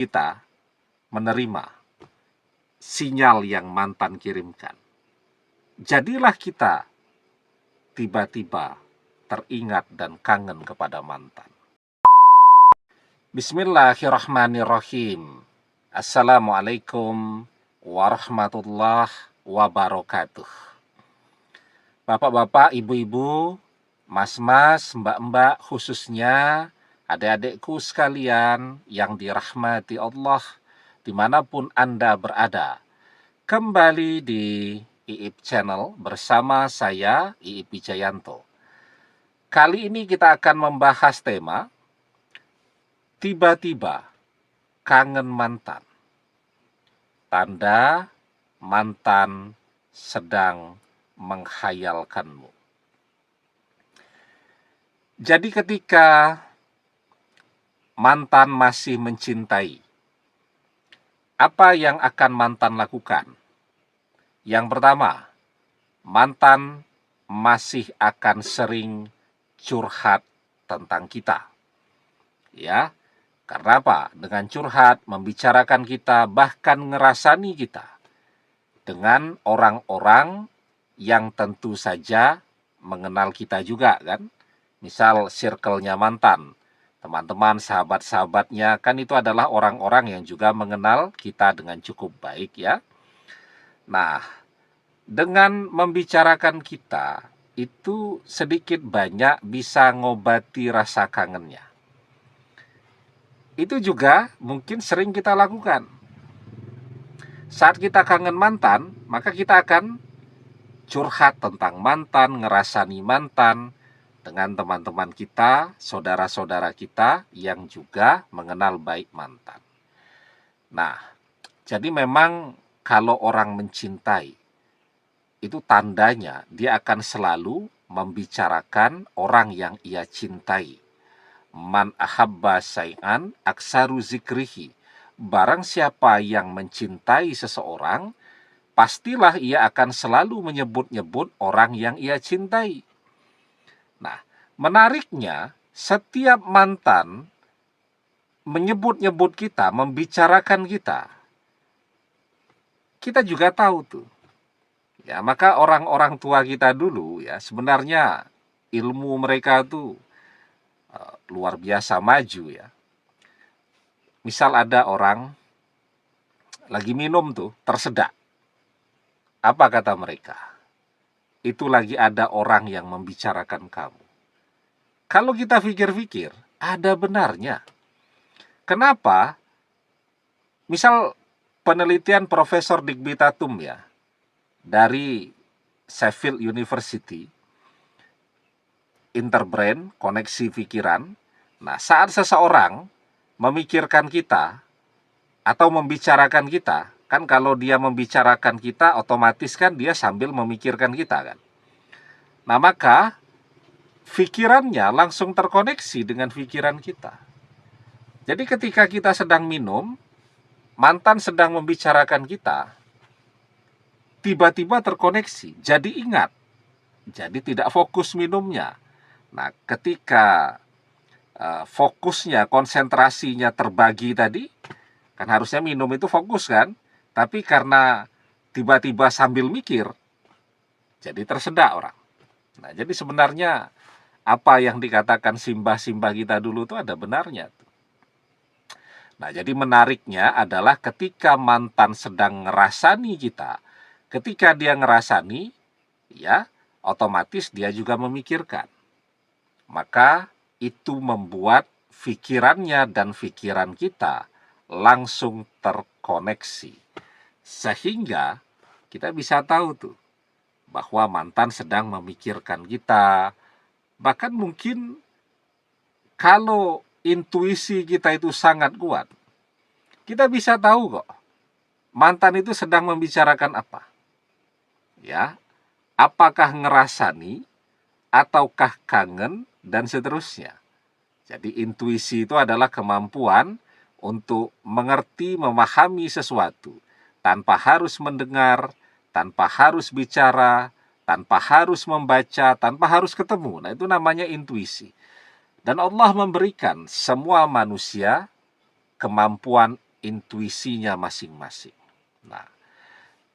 kita menerima sinyal yang mantan kirimkan. Jadilah kita tiba-tiba teringat dan kangen kepada mantan. Bismillahirrahmanirrahim. Assalamualaikum warahmatullahi wabarakatuh. Bapak-bapak, ibu-ibu, mas-mas, mbak-mbak, khususnya adik-adikku sekalian yang dirahmati Allah dimanapun Anda berada. Kembali di IIP Channel bersama saya, IIP Wijayanto. Kali ini kita akan membahas tema tiba-tiba kangen mantan. Tanda mantan sedang menghayalkanmu. Jadi ketika mantan masih mencintai, apa yang akan mantan lakukan? Yang pertama, mantan masih akan sering curhat tentang kita. Ya, karena apa? Dengan curhat, membicarakan kita, bahkan ngerasani kita dengan orang-orang yang tentu saja mengenal kita juga kan. Misal circle-nya mantan, teman-teman, sahabat-sahabatnya, kan itu adalah orang-orang yang juga mengenal kita dengan cukup baik ya. Nah, dengan membicarakan kita, itu sedikit banyak bisa ngobati rasa kangennya. Itu juga mungkin sering kita lakukan. Saat kita kangen mantan, maka kita akan curhat tentang mantan, ngerasani mantan dengan teman-teman kita, saudara-saudara kita yang juga mengenal baik mantan. Nah, jadi memang kalau orang mencintai, itu tandanya dia akan selalu membicarakan orang yang ia cintai. Man ahabba syai'an aksaru zikrihi. Barang siapa yang mencintai seseorang, pastilah ia akan selalu menyebut-nyebut orang yang ia cintai. Nah, menariknya, setiap mantan menyebut-nyebut kita, membicarakan kita juga tahu tuh. Ya, maka orang-orang tua kita dulu ya, sebenarnya ilmu mereka tuh luar biasa maju ya. Misal ada orang lagi minum tuh, tersedak. Apa kata mereka? Itu lagi ada orang yang membicarakan kamu. Kalau kita pikir-pikir, ada benarnya. Kenapa? Misal penelitian Profesor Digby Tatum ya, dari Sheffield University, interbrain, koneksi pikiran. Nah, saat seseorang memikirkan kita atau membicarakan kita, kan kalau dia membicarakan kita, otomatis kan dia sambil memikirkan kita kan. Nah, maka pikirannya langsung terkoneksi dengan pikiran kita. Jadi ketika kita sedang minum, mantan sedang membicarakan kita, tiba-tiba terkoneksi, jadi ingat. Jadi tidak fokus minumnya. Nah, ketika fokusnya, konsentrasinya terbagi tadi, kan harusnya minum itu fokus kan, tapi karena tiba-tiba sambil mikir, jadi tersedak orang. Nah, jadi sebenarnya apa yang dikatakan simbah-simbah kita dulu itu ada benarnya. Nah, jadi menariknya adalah ketika mantan sedang ngerasani kita, ketika dia ngerasani, ya, otomatis dia juga memikirkan. Maka itu membuat pikirannya dan pikiran kita langsung terkoneksi. Sehingga kita bisa tahu tuh bahwa mantan sedang memikirkan kita. Bahkan mungkin kalau intuisi kita itu sangat kuat, kita bisa tahu kok mantan itu sedang membicarakan apa. Ya, apakah ngerasani ataukah kangen dan seterusnya. Jadi intuisi itu adalah kemampuan untuk mengerti, memahami sesuatu tanpa harus mendengar, tanpa harus bicara, tanpa harus membaca, tanpa harus ketemu. Nah, itu namanya intuisi. Dan Allah memberikan semua manusia kemampuan intuisinya masing-masing. Nah,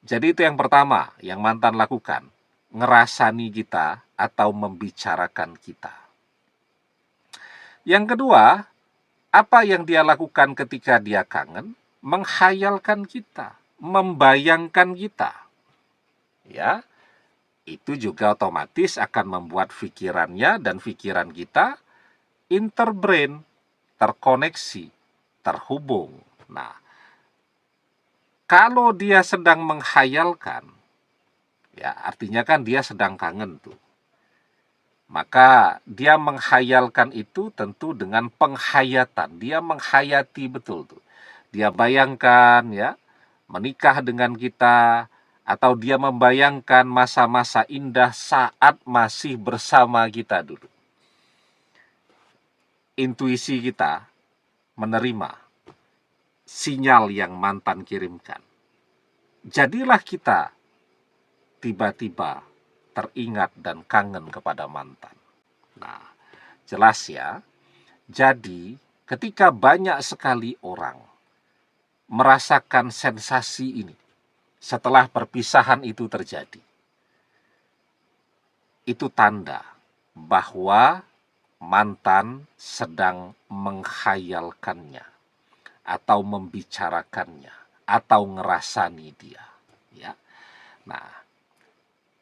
jadi itu yang pertama yang mantan lakukan, ngerasani kita atau membicarakan kita. Yang kedua, apa yang dia lakukan ketika dia kangen? Menghayalkan kita, membayangkan kita. Ya, itu juga otomatis akan membuat pikirannya dan pikiran kita interbrain, terkoneksi, terhubung. Nah, kalau dia sedang menghayalkan, ya artinya kan dia sedang kangen tuh. Maka dia menghayalkan itu tentu dengan penghayatan. Dia menghayati betul tuh. Dia bayangkan ya, menikah dengan kita, atau dia membayangkan masa-masa indah saat masih bersama kita dulu. Intuisi kita menerima sinyal yang mantan kirimkan. Jadilah kita tiba-tiba teringat dan kangen kepada mantan. Nah, jelas ya. Jadi, ketika banyak sekali orang merasakan sensasi ini setelah perpisahan itu terjadi, itu tanda bahwa mantan sedang menghayalkannya atau membicarakannya atau ngerasani dia. Ya. Nah,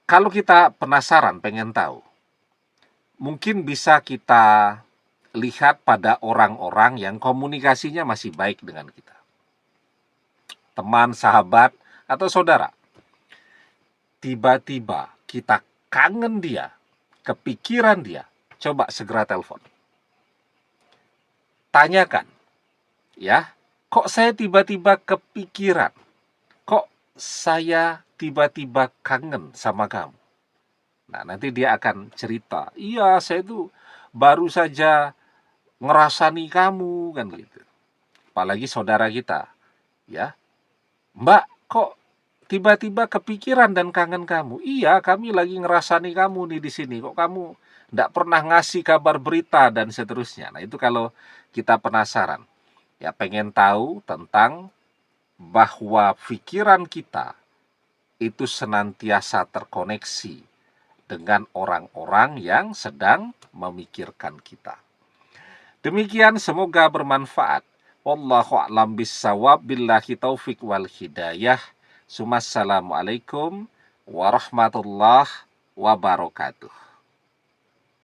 kalau kita penasaran, pengen tahu, mungkin bisa kita lihat pada orang-orang yang komunikasinya masih baik dengan kita. Teman, sahabat, atau saudara. Tiba-tiba kita kangen dia, kepikiran dia, coba segera telepon. Tanyakan, ya, kok saya tiba-tiba kepikiran? Kok saya tiba-tiba kangen sama kamu? Nah, nanti dia akan cerita, iya saya tuh baru saja ngerasani kamu, kan gitu. Apalagi saudara kita, ya, Mbak, kok tiba-tiba kepikiran dan kangen kamu? Iya, kami lagi ngerasani kamu nih di sini. Kok kamu nggak pernah ngasih kabar berita dan seterusnya. Nah, itu kalau kita penasaran, ya pengen tahu tentang bahwa pikiran kita itu senantiasa terkoneksi dengan orang-orang yang sedang memikirkan kita. Demikian, semoga bermanfaat. Wallahu a'lam bissawab, billahi taufik wal hidayah. Assalamualaikum warahmatullahi wabarakatuh.